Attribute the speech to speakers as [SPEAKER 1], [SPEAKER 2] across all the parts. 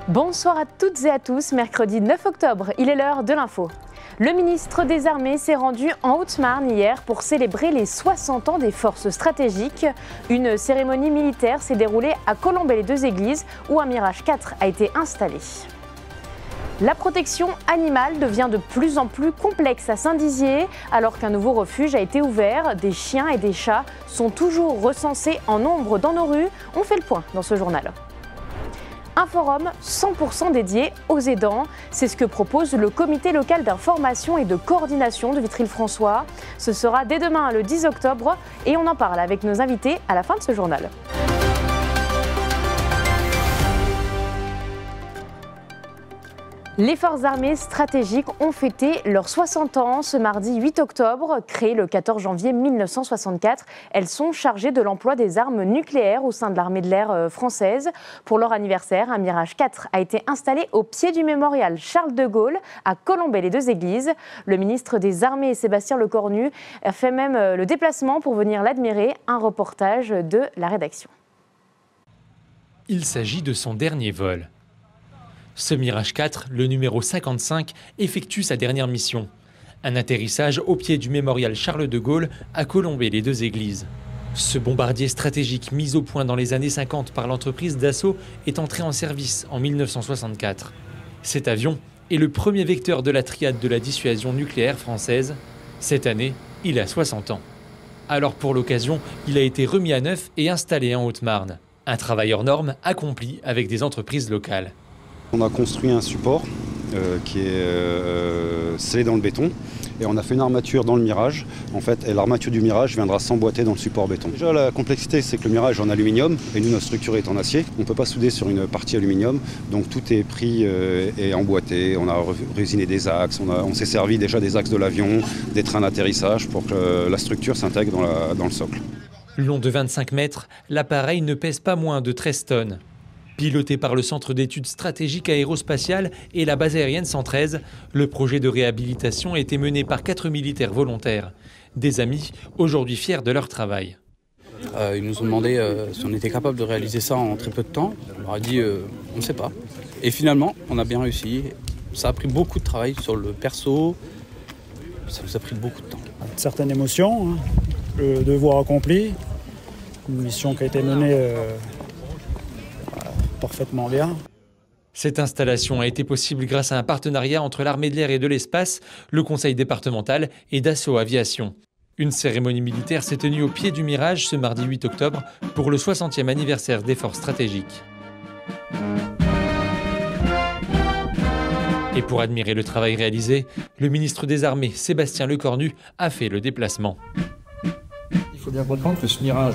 [SPEAKER 1] Bonsoir à toutes et à tous, mercredi 9 octobre, il est l'heure de l'info. Le ministre des Armées s'est rendu en Haute-Marne hier pour célébrer les 60 ans des forces stratégiques. Une cérémonie militaire s'est déroulée à Colombey-les-Deux-Églises où un Mirage 4 a été installé. La protection animale devient de plus en plus complexe à Saint-Dizier. Alors qu'un nouveau refuge a été ouvert, des chiens et des chats sont toujours recensés en nombre dans nos rues. On fait le point dans ce journal. Un forum 100% dédié aux aidants. C'est ce que propose le comité local d'information et de coordination de Vitry-le-François. Ce sera dès demain, le 10 octobre, et on en parle avec nos invités à la fin de ce journal. Les forces armées stratégiques ont fêté leurs 60 ans ce mardi 8 octobre. Créées le 14 janvier 1964, elles sont chargées de l'emploi des armes nucléaires au sein de l'armée de l'air française. Pour leur anniversaire, un Mirage 4 a été installé au pied du mémorial Charles de Gaulle à Colombey-les-Deux-Églises. Le ministre des Armées, Sébastien Lecornu, a fait même le déplacement pour venir l'admirer. Un reportage de la rédaction.
[SPEAKER 2] Il s'agit de son dernier vol. Ce Mirage 4, le numéro 55, effectue sa dernière mission. Un atterrissage au pied du mémorial Charles de Gaulle à Colombey-les-Deux-Églises. Ce bombardier stratégique mis au point dans les années 50 par l'entreprise Dassault est entré en service en 1964. Cet avion est le premier vecteur de la triade de la dissuasion nucléaire française. Cette année, il a 60 ans. Alors pour l'occasion, il a été remis à neuf et installé en Haute-Marne. Un travail hors norme accompli avec des entreprises locales.
[SPEAKER 3] On a construit un support qui est scellé dans le béton et on a fait une armature dans le Mirage. En fait, et l'armature du Mirage viendra s'emboîter dans le support béton. Déjà, la complexité, c'est que le Mirage est en aluminium et nous, notre structure est en acier. On ne peut pas souder sur une partie aluminium, donc tout est pris et emboîté. On a résiné des axes, on s'est servi déjà des axes de l'avion, des trains d'atterrissage pour que la structure s'intègre dans le socle.
[SPEAKER 2] Long de 25 mètres, l'appareil ne pèse pas moins de 13 tonnes. Piloté par le Centre d'études stratégiques aérospatiales et la base aérienne 113, le projet de réhabilitation a été mené par 4 militaires volontaires. Des amis, aujourd'hui fiers de leur travail.
[SPEAKER 4] Ils nous ont demandé si on était capable de réaliser ça en très peu de temps. On leur a dit on ne sait pas. Et finalement, on a bien réussi. Ça a pris beaucoup de travail sur le perso. Ça nous a pris beaucoup de temps.
[SPEAKER 5] Une certaine émotion, hein. Le devoir accompli. Une mission qui a été menée parfaitement bien.
[SPEAKER 2] Cette installation a été possible grâce à un partenariat entre l'armée de l'air et de l'espace, le conseil départemental et Dassault Aviation. Une cérémonie militaire s'est tenue au pied du Mirage ce mardi 8 octobre pour le 60e anniversaire des forces stratégiques. Et pour admirer le travail réalisé, le ministre des Armées, Sébastien Lecornu, a fait le déplacement.
[SPEAKER 6] Il faut bien comprendre que ce Mirage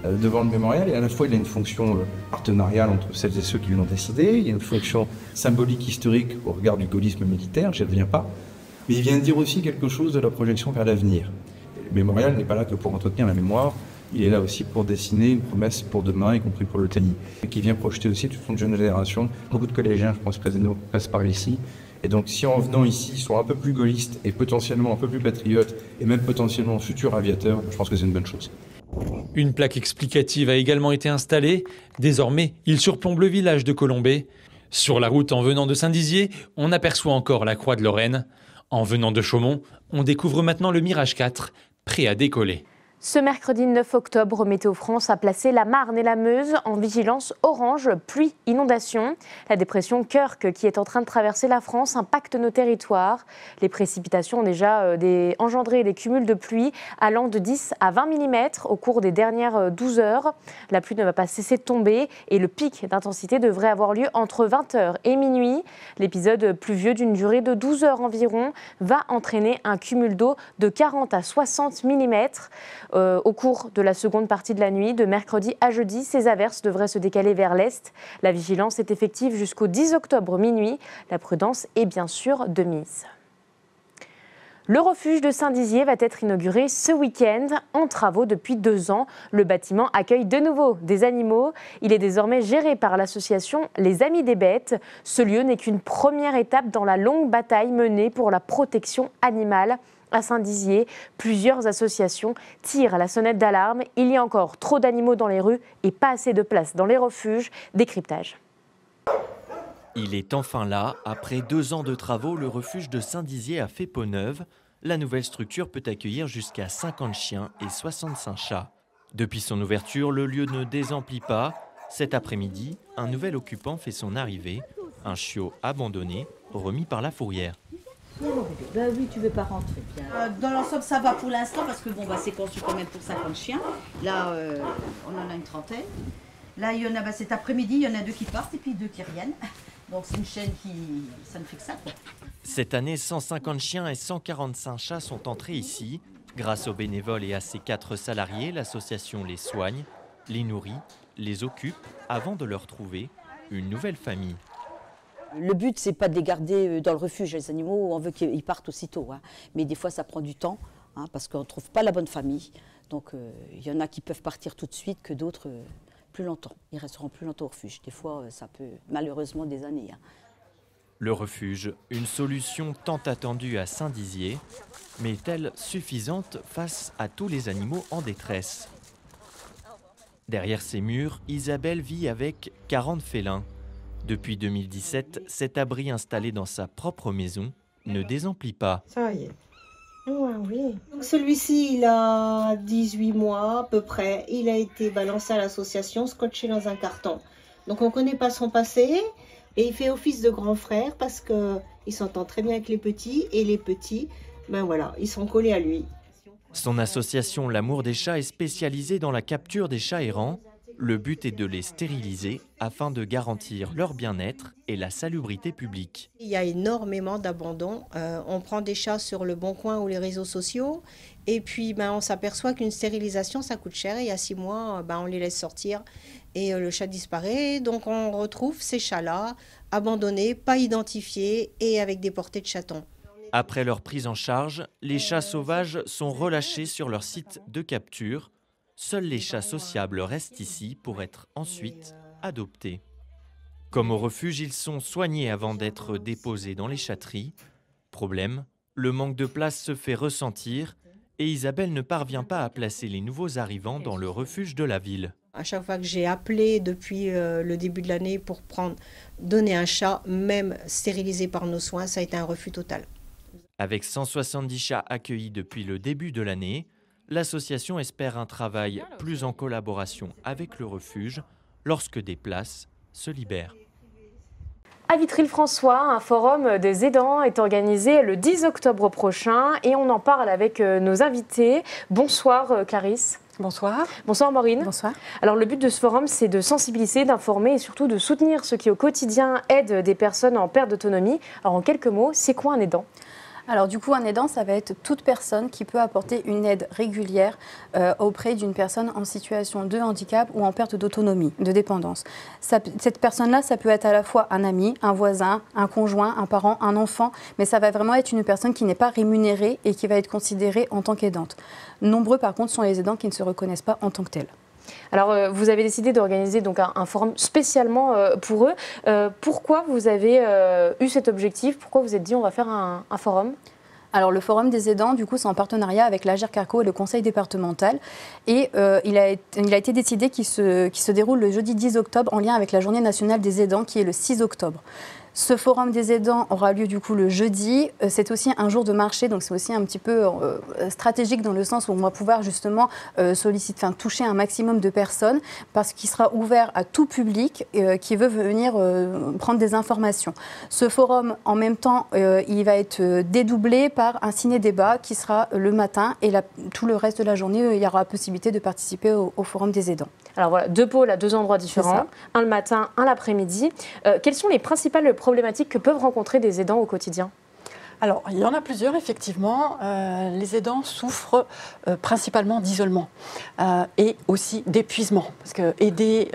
[SPEAKER 6] devant le mémorial, et à la fois il a une fonction partenariale entre celles et ceux qui l'ont décidé, il y a une fonction symbolique historique au regard du gaullisme militaire, j'y reviens pas, mais il vient dire aussi quelque chose de la projection vers l'avenir. Le mémorial n'est pas là que pour entretenir la mémoire, il est là aussi pour dessiner une promesse pour demain, y compris pour le TANI, et qui vient projeter aussi toute une jeune génération. Beaucoup de collégiens, je pense, passent par ici. Et donc si en venant ici, ils sont un peu plus gaullistes et potentiellement un peu plus patriotes, et même potentiellement futurs aviateurs, je pense que c'est une bonne chose.
[SPEAKER 2] Une plaque explicative a également été installée. Désormais, il surplombe le village de Colombey. Sur la route en venant de Saint-Dizier, on aperçoit encore la Croix de Lorraine. En venant de Chaumont, on découvre maintenant le Mirage 4, prêt à décoller.
[SPEAKER 1] Ce mercredi 9 octobre, Météo France a placé la Marne et la Meuse en vigilance orange, pluie, inondation. La dépression Kirk, qui est en train de traverser la France, impacte nos territoires. Les précipitations ont déjà engendré des cumuls de pluie allant de 10 à 20 mm au cours des dernières 12 heures. La pluie ne va pas cesser de tomber et le pic d'intensité devrait avoir lieu entre 20h et minuit. L'épisode pluvieux d'une durée de 12 heures environ va entraîner un cumul d'eau de 40 à 60 mm. Au cours de la seconde partie de la nuit, de mercredi à jeudi, ces averses devraient se décaler vers l'est. La vigilance est effective jusqu'au 10 octobre minuit. La prudence est bien sûr de mise. Le refuge de Saint-Dizier va être inauguré ce week-end, en travaux depuis 2 ans. Le bâtiment accueille de nouveau des animaux. Il est désormais géré par l'association Les Amis des Bêtes. Ce lieu n'est qu'une première étape dans la longue bataille menée pour la protection animale. À Saint-Dizier, plusieurs associations tirent à la sonnette d'alarme. Il y a encore trop d'animaux dans les rues et pas assez de place dans les refuges. Décryptage.
[SPEAKER 7] Il est enfin là. Après 2 ans de travaux, le refuge de Saint-Dizier a fait peau neuve. La nouvelle structure peut accueillir jusqu'à 50 chiens et 65 chats. Depuis son ouverture, le lieu ne désemplit pas. Cet après-midi, un nouvel occupant fait son arrivée. Un chiot abandonné, remis par la fourrière.
[SPEAKER 8] Bah oui, tu veux pas rentrer. Dans l'ensemble, ça va pour l'instant parce que bon, bah, c'est conçu quand même pour 50 chiens. Là, on en a une trentaine. Là, il y en a, cet après-midi, il y en a 2 qui partent et puis 2 qui reviennent. Donc c'est une chaîne ça ne fait que ça, quoi.
[SPEAKER 7] Cette année, 150 chiens et 145 chats sont entrés ici. Grâce aux bénévoles et à ses 4 salariés, l'association les soigne, les nourrit, les occupe avant de leur trouver une nouvelle famille.
[SPEAKER 9] Le but, c'est pas de les garder dans le refuge, les animaux, on veut qu'ils partent aussitôt. Hein. Mais des fois, ça prend du temps, hein, parce qu'on ne trouve pas la bonne famille. Donc, il y en a qui peuvent partir tout de suite, que d'autres plus longtemps. Ils resteront plus longtemps au refuge. Des fois, ça peut, malheureusement, des années. Hein.
[SPEAKER 7] Le refuge, une solution tant attendue à Saint-Dizier, mais est-elle suffisante face à tous les animaux en détresse? Derrière ces murs, Isabelle vit avec 40 félins. Depuis 2017, cet abri installé dans sa propre maison ne désemplit pas.
[SPEAKER 10] Ça y est. Ouais, oui. Celui-ci, il a 18 mois à peu près. Il a été balancé à l'association, scotché dans un carton. Donc on ne connaît pas son passé et il fait office de grand frère parce qu'il s'entend très bien avec les petits et les petits, ben voilà, ils sont collés à lui.
[SPEAKER 7] Son association L'Amour des chats est spécialisée dans la capture des chats errants. Le but est de les stériliser afin de garantir leur bien-être et la salubrité publique.
[SPEAKER 10] Il y a énormément d'abandons. On prend des chats sur le Bon Coin ou les réseaux sociaux et puis on s'aperçoit qu'une stérilisation ça coûte cher et il y a 6 mois on les laisse sortir et le chat disparaît. Donc on retrouve ces chats-là abandonnés, pas identifiés et avec des portées de chatons.
[SPEAKER 7] Après leur prise en charge, les chats sauvages sont relâchés sur leur site de capture. Seuls les chats sociables restent ici pour être ensuite adoptés. Comme au refuge, ils sont soignés avant d'être déposés dans les chatteries. Problème, le manque de place se fait ressentir et Isabelle ne parvient pas à placer les nouveaux arrivants dans le refuge de la ville.
[SPEAKER 10] À chaque fois que j'ai appelé depuis le début de l'année pour donner un chat, même stérilisé par nos soins, ça a été un refus total.
[SPEAKER 7] Avec 170 chats accueillis depuis le début de l'année, l'association espère un travail plus en collaboration avec le refuge lorsque des places se libèrent.
[SPEAKER 1] À Vitry-le-François, un forum des aidants est organisé le 10 octobre prochain et on en parle avec nos invités. Bonsoir Clarisse.
[SPEAKER 11] Bonsoir.
[SPEAKER 1] Bonsoir Maureen.
[SPEAKER 11] Bonsoir.
[SPEAKER 1] Alors le but de ce forum, c'est de sensibiliser, d'informer et surtout de soutenir ceux qui au quotidien aident des personnes en perte d'autonomie. Alors en quelques mots, c'est quoi un aidant ?
[SPEAKER 11] Alors du coup, un aidant, ça va être toute personne qui peut apporter une aide régulière auprès d'une personne en situation de handicap ou en perte d'autonomie, de dépendance. Cette personne-là, ça peut être à la fois un ami, un voisin, un conjoint, un parent, un enfant, mais ça va vraiment être une personne qui n'est pas rémunérée et qui va être considérée en tant qu'aidante. Nombreux, par contre, sont les aidants qui ne se reconnaissent pas en tant que tels.
[SPEAKER 1] Alors, vous avez décidé d'organiser donc un forum spécialement pour eux. Pourquoi vous avez eu cet objectif? Pourquoi vous êtes dit on va faire un forum?
[SPEAKER 11] Alors le Forum des aidants, du coup, c'est en partenariat avec l'Agirc-Arrco et le Conseil départemental. Et il a été décidé qu'il se déroule le jeudi 10 octobre en lien avec la Journée nationale des aidants qui est le 6 octobre. Ce forum des aidants aura lieu du coup le jeudi. C'est aussi un jour de marché, donc c'est aussi un petit peu stratégique dans le sens où on va pouvoir justement toucher un maximum de personnes parce qu'il sera ouvert à tout public qui veut venir prendre des informations. Ce forum, en même temps, il va être dédoublé par un ciné-débat qui sera le matin et tout le reste de la journée, il y aura possibilité de participer au forum des aidants.
[SPEAKER 1] Alors voilà, 2 pôles à 2 endroits différents, un le matin, un l'après-midi. Quelles sont les principales problématiques que peuvent rencontrer des aidants au quotidien?
[SPEAKER 12] Alors, il y en a plusieurs, effectivement. Les aidants souffrent principalement d'isolement et aussi d'épuisement. Parce que aider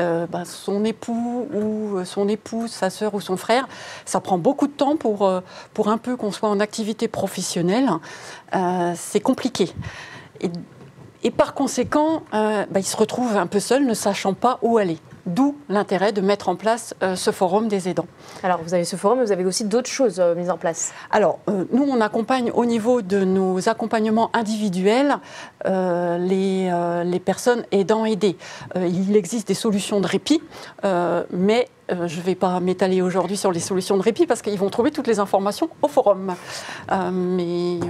[SPEAKER 12] son époux ou son épouse, sa sœur ou son frère, ça prend beaucoup de temps pour un peu qu'on soit en activité professionnelle. C'est compliqué. Et par conséquent, ils se retrouvent un peu seuls, ne sachant pas où aller. D'où l'intérêt de mettre en place ce forum des aidants.
[SPEAKER 1] Alors, vous avez ce forum, mais vous avez aussi d'autres choses mises en place.
[SPEAKER 12] Alors, nous, on accompagne au niveau de nos accompagnements individuels les personnes aidant aidées. Il existe des solutions de répit, mais je ne vais pas m'étaler aujourd'hui sur les solutions de répit parce qu'ils vont trouver toutes les informations au forum.
[SPEAKER 1] L'idée,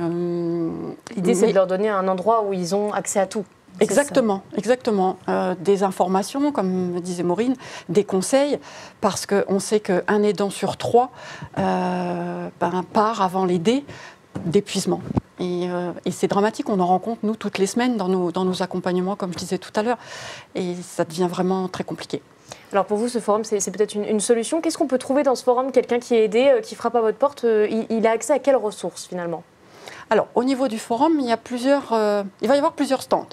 [SPEAKER 1] c'est de leur donner un endroit où ils ont accès à tout.
[SPEAKER 12] Exactement, exactement. Des informations, comme disait Maureen, des conseils, parce qu'on sait qu'un aidant sur 3 part avant l'aider d'épuisement. Et c'est dramatique, on en rencontre, nous, toutes les semaines dans nos accompagnements, comme je disais tout à l'heure, et ça devient vraiment très compliqué.
[SPEAKER 1] Alors pour vous, ce forum, c'est peut-être une solution. Qu'est-ce qu'on peut trouver dans ce forum? Quelqu'un qui est aidé, qui frappe à votre porte, il a accès à quelles ressources finalement?
[SPEAKER 12] Alors, au niveau du forum, il va y avoir plusieurs stands.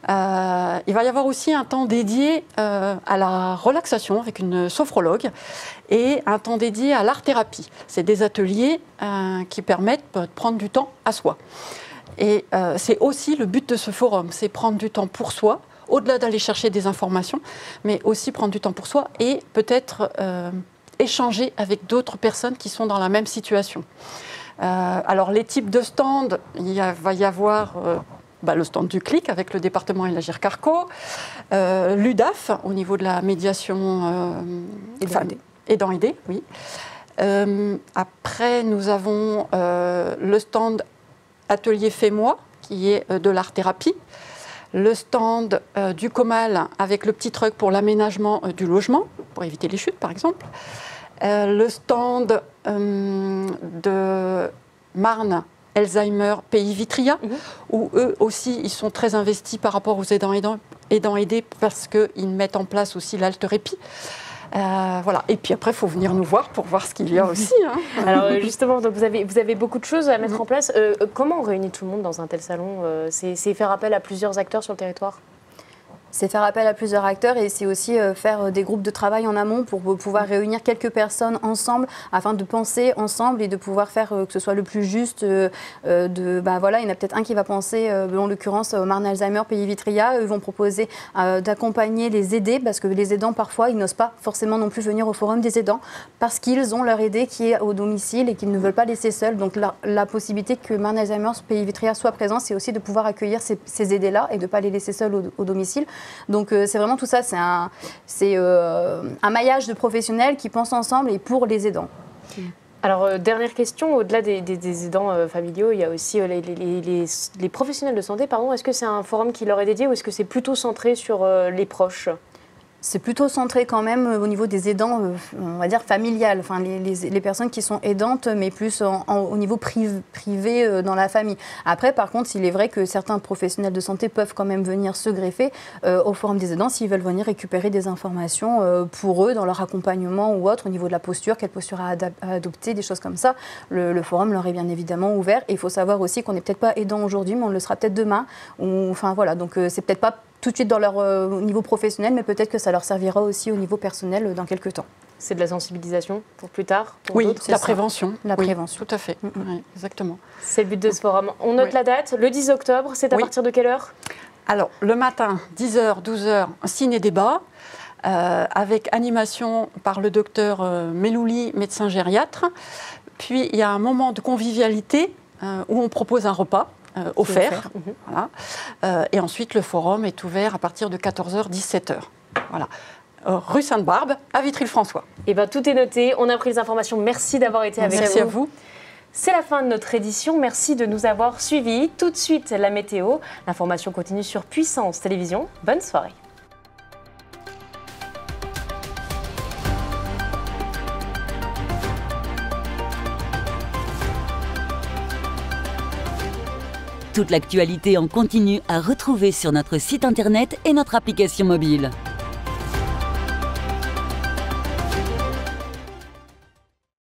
[SPEAKER 12] Il va y avoir aussi un temps dédié à la relaxation avec une sophrologue et un temps dédié à l'art-thérapie. C'est des ateliers qui permettent de prendre du temps à soi. Et c'est aussi le but de ce forum, c'est prendre du temps pour soi, au-delà d'aller chercher des informations, mais aussi prendre du temps pour soi et peut-être échanger avec d'autres personnes qui sont dans la même situation. Alors les types de stands, va y avoir le stand du CLIC avec le département et l'Agir Carco, l'UDAF au niveau de la médiation aidant aidé, oui. Après nous avons le stand Atelier Fais-moi qui est de l'art-thérapie, le stand du Comal avec le petit truc pour l'aménagement du logement, pour éviter les chutes par exemple. Le stand de Marne, Alzheimer, Pays Vitria, où eux aussi, ils sont très investis par rapport aux aidants aidés parce qu'ils mettent en place aussi l'alt-répit. Voilà. Et puis après, il faut venir nous voir pour voir ce qu'il y a aussi. Hein.
[SPEAKER 1] Alors justement, donc vous avez beaucoup de choses à mettre en place. Comment on réunit tout le monde dans un tel salon? C'est faire appel à plusieurs acteurs sur le territoire?
[SPEAKER 11] C'est faire appel à plusieurs acteurs et c'est aussi faire des groupes de travail en amont pour pouvoir réunir quelques personnes ensemble afin de penser ensemble et de pouvoir faire que ce soit le plus juste. Voilà, il y en a peut-être un qui va penser, en l'occurrence, Marne Alzheimer, Pays Vitria. Eux vont proposer d'accompagner les aidés parce que les aidants, parfois, ils n'osent pas forcément non plus venir au forum des aidants parce qu'ils ont leur aidé qui est au domicile et qu'ils ne veulent pas laisser seuls. Donc la possibilité que Marne Alzheimer, Pays Vitria soit présent, c'est aussi de pouvoir accueillir ces aidés-là et de ne pas les laisser seuls au domicile. Donc c'est vraiment tout ça, c'est un maillage de professionnels qui pensent ensemble et pour les aidants.
[SPEAKER 1] Alors dernière question, au-delà des aidants familiaux, il y a aussi les professionnels de santé. Est-ce que c'est un forum qui leur est dédié ou est-ce que c'est plutôt centré sur les proches ?
[SPEAKER 11] C'est plutôt centré quand même au niveau des aidants, on va dire familial, enfin les personnes qui sont aidantes, mais plus au niveau privé dans la famille. Après, par contre, il est vrai que certains professionnels de santé peuvent quand même venir se greffer au forum des aidants s'ils veulent venir récupérer des informations pour eux dans leur accompagnement ou autre, au niveau de la posture, quelle posture à adopter, des choses comme ça. Le forum leur est bien évidemment ouvert. Et il faut savoir aussi qu'on n'est peut-être pas aidant aujourd'hui, mais on le sera peut-être demain. Enfin voilà, donc c'est peut-être pas tout de suite dans leur niveau professionnel, mais peut-être que ça leur servira aussi au niveau personnel dans quelques temps.
[SPEAKER 1] C'est de la sensibilisation pour plus tard pour
[SPEAKER 12] Oui, c'est la prévention.
[SPEAKER 11] La prévention.
[SPEAKER 12] Tout à fait, oui, exactement.
[SPEAKER 1] C'est le but de ce forum. On note la date, le 10 octobre, c'est à partir de quelle heure?
[SPEAKER 12] Alors, le matin, 10h, 12h, ciné-débat, avec animation par le docteur Melouli, médecin gériatre. Puis, il y a un moment de convivialité où on propose un repas. Offert. Voilà. Et ensuite, le forum est ouvert à partir de 14h, 17h. Voilà. Rue Sainte-Barbe, à Vitry-le-François.
[SPEAKER 1] Et bien, tout est noté. On a pris les informations. Merci d'avoir été avec nous.
[SPEAKER 12] Merci à vous.
[SPEAKER 1] C'est la fin de notre édition. Merci de nous avoir suivis. Tout de suite, la météo. L'information continue sur Puissance Télévision. Bonne soirée.
[SPEAKER 13] Toute l'actualité en continu à retrouver sur notre site internet et notre application mobile.